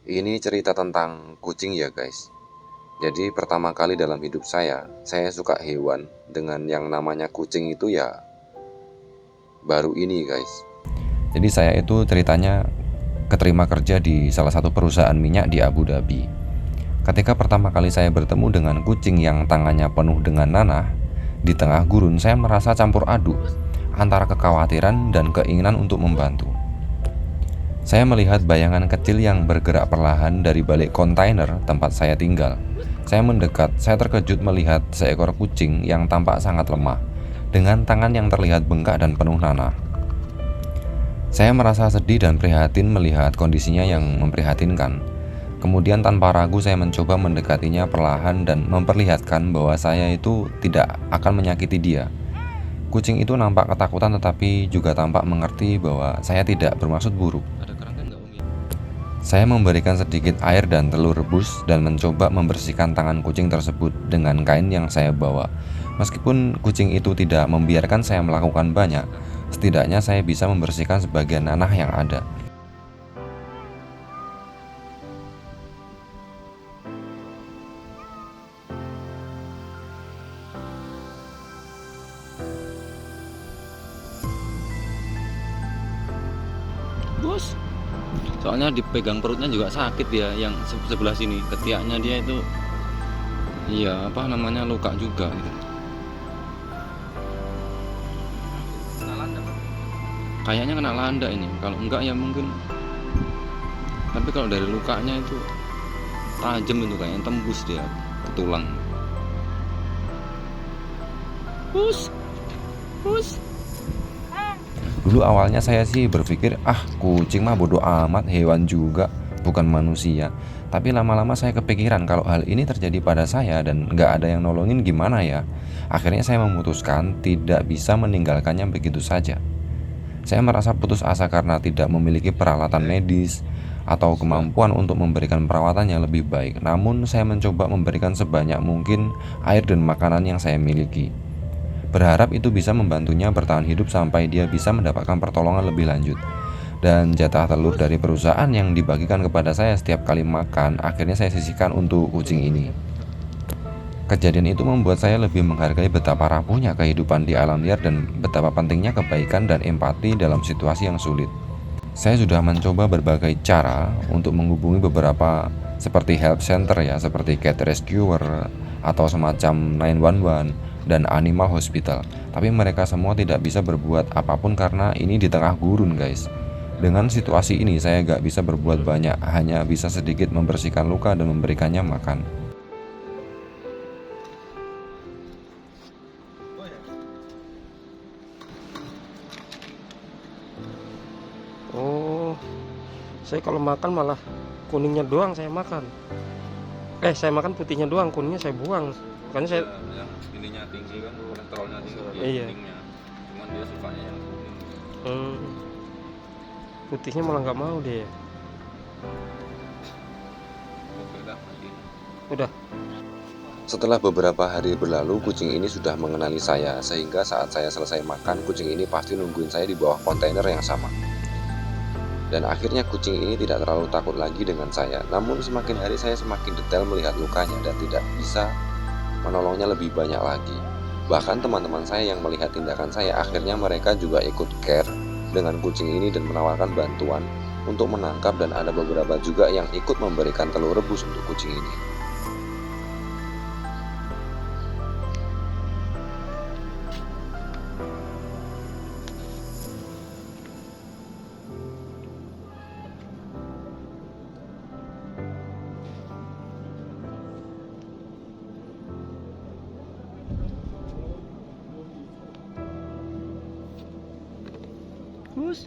Ini cerita tentang kucing ya guys. Jadi pertama kali dalam hidup saya suka hewan dengan yang namanya kucing itu ya baru ini guys. Jadi saya itu ceritanya keterima kerja di salah satu perusahaan minyak di Abu Dhabi. Ketika pertama kali saya bertemu dengan kucing yang tangannya penuh dengan nanah di tengah gurun, saya merasa campur aduk antara kekhawatiran dan keinginan untuk membantu. Saya melihat bayangan kecil yang bergerak perlahan dari balik kontainer tempat saya tinggal. Saya mendekat, saya terkejut melihat seekor kucing yang tampak sangat lemah, dengan tangan yang terlihat bengkak dan penuh nanah. Saya merasa sedih dan prihatin melihat kondisinya yang memprihatinkan. Kemudian tanpa ragu saya mencoba mendekatinya perlahan dan memperlihatkan bahwa saya itu tidak akan menyakiti dia. Kucing itu nampak ketakutan tetapi juga tampak mengerti bahwa saya tidak bermaksud buruk. Saya memberikan sedikit air dan telur rebus dan mencoba membersihkan tangan kucing tersebut dengan kain yang saya bawa. Meskipun kucing itu tidak membiarkan saya melakukan banyak, setidaknya saya bisa membersihkan sebagian nanah yang ada. Bos, soalnya dipegang perutnya juga sakit ya, yang sebelah sini ketiaknya dia itu, iya apa namanya, luka juga gitu. Kayaknya kena landa ini, kalau enggak ya mungkin, tapi kalau dari lukanya itu tajam itu, kayaknya tembus dia ke tulang. Bos, bos. Dulu awalnya saya sih berpikir, kucing mah bodoh amat, hewan juga, bukan manusia. Tapi lama-lama saya kepikiran kalau hal ini terjadi pada saya dan nggak ada yang nolongin gimana ya. Akhirnya saya memutuskan tidak bisa meninggalkannya begitu saja. Saya merasa putus asa karena tidak memiliki peralatan medis atau kemampuan untuk memberikan perawatan yang lebih baik. Namun saya mencoba memberikan sebanyak mungkin air dan makanan yang saya miliki, berharap itu bisa membantunya bertahan hidup sampai dia bisa mendapatkan pertolongan lebih lanjut. Dan jatah telur dari perusahaan yang dibagikan kepada saya setiap kali makan, akhirnya saya sisihkan untuk kucing ini. Kejadian itu membuat saya lebih menghargai betapa rapuhnya kehidupan di alam liar dan betapa pentingnya kebaikan dan empati dalam situasi yang sulit. Saya sudah mencoba berbagai cara untuk menghubungi beberapa seperti help center ya, seperti cat rescuer atau semacam 911 dan animal hospital. Tapi mereka semua tidak bisa berbuat apapun karena ini di tengah gurun guys. Dengan situasi ini saya gak bisa berbuat banyak, hanya bisa sedikit membersihkan luka dan memberikannya makan. Oh, saya kalau makan malah kuningnya doang saya makan. Saya makan putihnya doang, kuningnya saya buang. Makanya saya Yang ininya tinggi kan, kolesterolnya tinggi, Iya. kuningnya. Cuman dia sukanya yang kuning. Putihnya malah nggak mau dia. Oke dah, nanti. Udah. Setelah beberapa hari berlalu, kucing ini sudah mengenali saya, sehingga saat saya selesai makan, kucing ini pasti nungguin saya di bawah kontainer yang sama. Dan akhirnya kucing ini tidak terlalu takut lagi dengan saya. Namun semakin hari saya semakin detail melihat lukanya dan tidak bisa menolongnya lebih banyak lagi. Bahkan teman-teman saya yang melihat tindakan saya, akhirnya mereka juga ikut care dengan kucing ini dan menawarkan bantuan untuk menangkap, dan ada beberapa juga yang ikut memberikan telur rebus untuk kucing ini. Bos.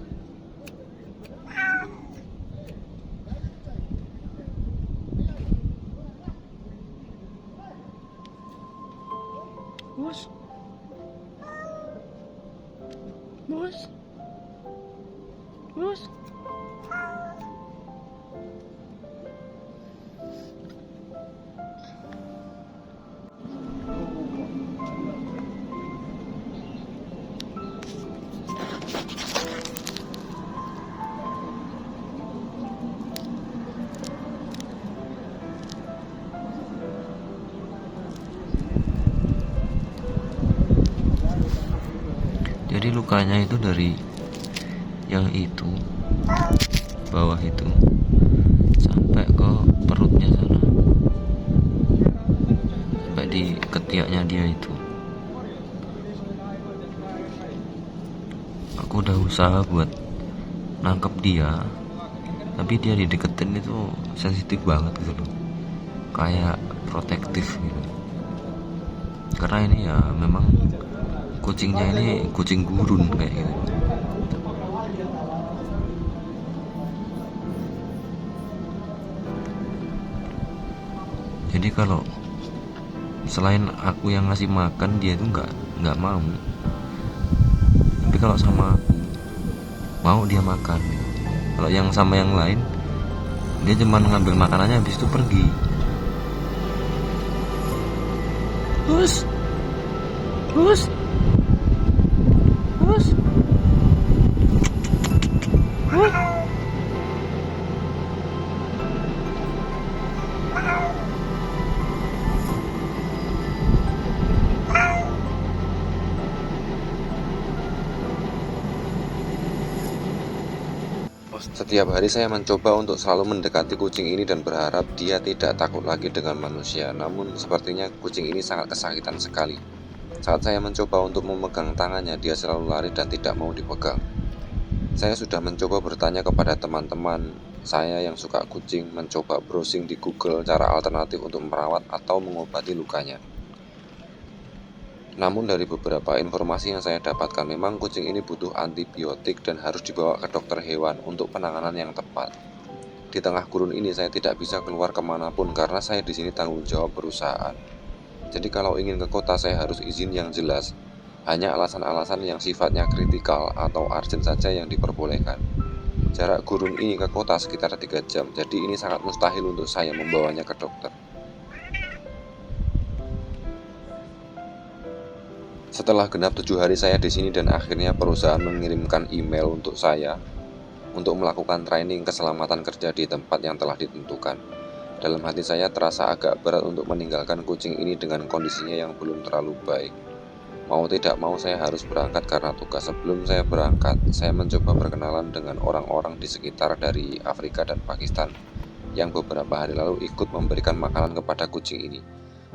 Bos. Bos. Bos. lukanya itu dari yang itu bawah itu sampai ke perutnya sana, sampai di ketiaknya dia itu. Aku udah usaha buat nangkep dia, tapi dia dideketin itu sensitif banget gitu loh, kayak protektif gitu. Karena ini ya memang kucingnya ini kucing gurun kayak gitu. Jadi kalau selain aku yang ngasih makan, dia itu nggak mau. Tapi kalau sama aku mau dia makan. Kalau yang sama yang lain, dia cuma ngambil makanannya habis itu pergi. Hus, hus, hus, hus. Setiap hari saya mencoba untuk selalu mendekati kucing ini dan berharap dia tidak takut lagi dengan manusia. Namun sepertinya kucing ini sangat kesakitan sekali. Saat saya mencoba untuk memegang tangannya, dia selalu lari dan tidak mau dipegang. Saya sudah mencoba bertanya kepada teman-teman saya yang suka kucing, mencoba browsing di Google cara alternatif untuk merawat atau mengobati lukanya. Namun dari beberapa informasi yang saya dapatkan, memang kucing ini butuh antibiotik dan harus dibawa ke dokter hewan untuk penanganan yang tepat. Di tengah gurun ini saya tidak bisa keluar kemanapun karena saya di sini tanggung jawab perusahaan. Jadi kalau ingin ke kota saya harus izin yang jelas. Hanya alasan-alasan yang sifatnya kritikal atau urgent saja yang diperbolehkan. Jarak gurun ini ke kota sekitar 3 jam, jadi ini sangat mustahil untuk saya membawanya ke dokter. Setelah genap 7 hari saya di sini dan akhirnya perusahaan mengirimkan email untuk saya untuk melakukan training keselamatan kerja di tempat yang telah ditentukan. Dalam hati saya terasa agak berat untuk meninggalkan kucing ini dengan kondisinya yang belum terlalu baik. Mau tidak mau saya harus berangkat karena tugas. Sebelum saya berangkat, saya mencoba berkenalan dengan orang-orang di sekitar dari Afrika dan Pakistan yang beberapa hari lalu ikut memberikan makanan kepada kucing ini.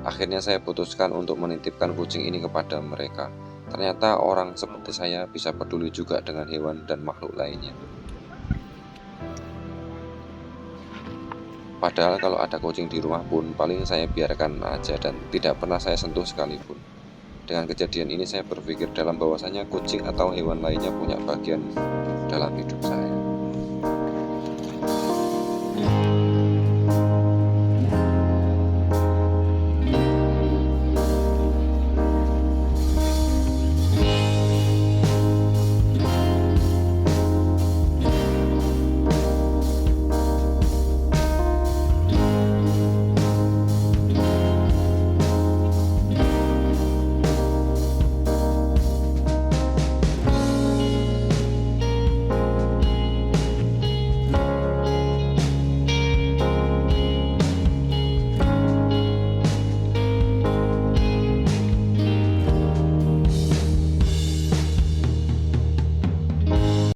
Akhirnya saya putuskan untuk menitipkan kucing ini kepada mereka. Ternyata orang seperti saya bisa peduli juga dengan hewan dan makhluk lainnya. Padahal kalau ada kucing di rumah pun paling saya biarkan aja dan tidak pernah saya sentuh sekalipun. Dengan kejadian ini saya berpikir dalam bahwasanya kucing atau hewan lainnya punya bagian dalam hidup saya.